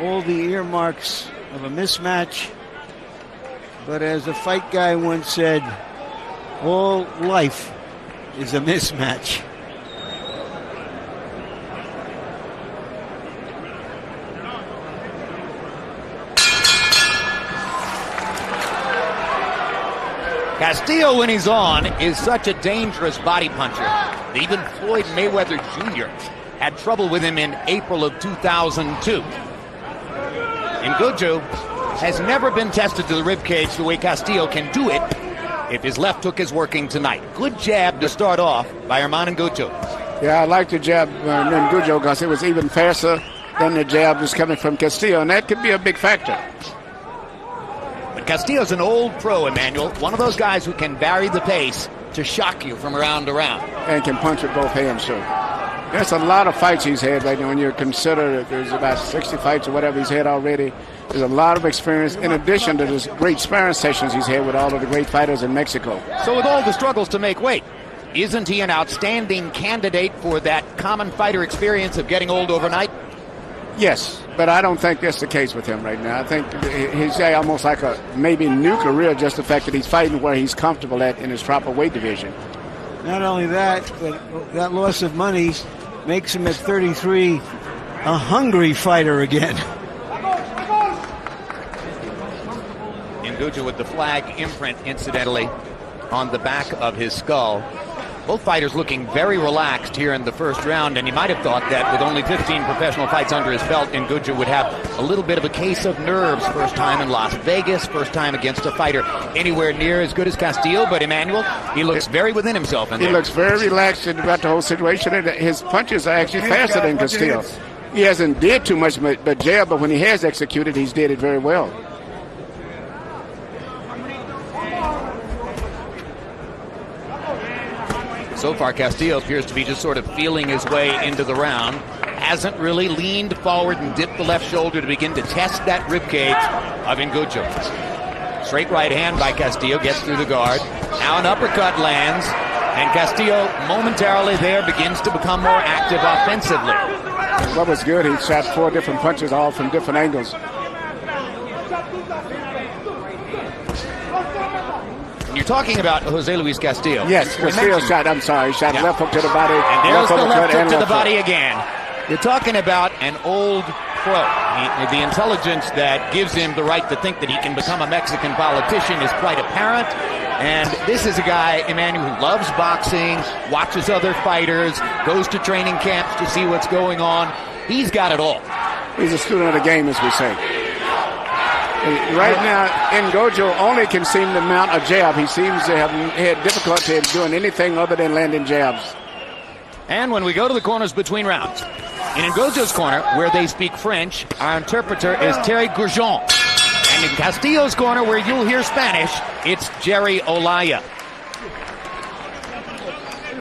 all the earmarks of a mismatch. But as a fight guy once said, all life is a mismatch. Castillo, when he's on, is such a dangerous body puncher. Even Floyd Mayweather Jr. had trouble with him in April of 2002. Ngoudjo has never been tested to the ribcage the way Castillo can do it if his left hook is working tonight. Good jab to start off by Ngoudjo. Yeah, I like the jab Ngoudjo because it was even faster than the jab was coming from Castillo, and that could be a big factor. But Castillo's an old pro, Emmanuel, one of those guys who can vary the pace to shock you from round to round. And can punch with both hands, too. There's a lot of fights he's had right now. When you consider that there's about 60 fights or whatever he's had already, there's a lot of experience in addition to the great sparring sessions he's had with all of the great fighters in Mexico. So with all the struggles to make weight, isn't he an outstanding candidate for that common fighter experience of getting old overnight? Yes, but I don't think that's the case with him right now. I think he's almost like a maybe new career, just the fact that he's fighting where he's comfortable at in his proper weight division. Not only that, but that loss of money makes him at 33 a hungry fighter again. Ngoudjo with the flag imprint, incidentally, on the back of his skull. Both fighters looking very relaxed here in the first round, and you might have thought that with only 15 professional fights under his belt, Ngoudjo would have a little bit of a case of nerves. First time in Las Vegas, first time against a fighter anywhere near as good as Castillo, but Emmanuel, he looks very within himself in there. He looks very relaxed about the whole situation, and his punches are actually faster than Castillo. He hasn't did too much but jab, but when he has executed, he's did it very well. So far, Castillo appears to be just sort of feeling his way into the round. Hasn't really leaned forward and dipped the left shoulder to begin to test that ribcage of Ngoudjo. Straight right hand by Castillo, gets through the guard. Now an uppercut lands, and Castillo momentarily there begins to become more active offensively. What was good, he shot 4 different punches, all from different angles. You're talking about Jose Luis Castillo. Yes, Castillo shot, I'm sorry, he shot left hook to the body. And there's the left hook to the body again. You're talking about an old pro. The intelligence that gives him the right to think that he can become a Mexican politician is quite apparent. And this is a guy, Emmanuel, who loves boxing, watches other fighters, goes to training camps to see what's going on. He's got it all. He's a student of the game, as we say. Right now, Ngoudjo only can seem to mount a jab. He seems to have had difficulty in doing anything other than landing jabs. And when we go to the corners between rounds, in Ngoudjo's corner, where they speak French, our interpreter is Terry Gourjon. And in Castillo's corner, where you'll hear Spanish, it's Jerry Olaya.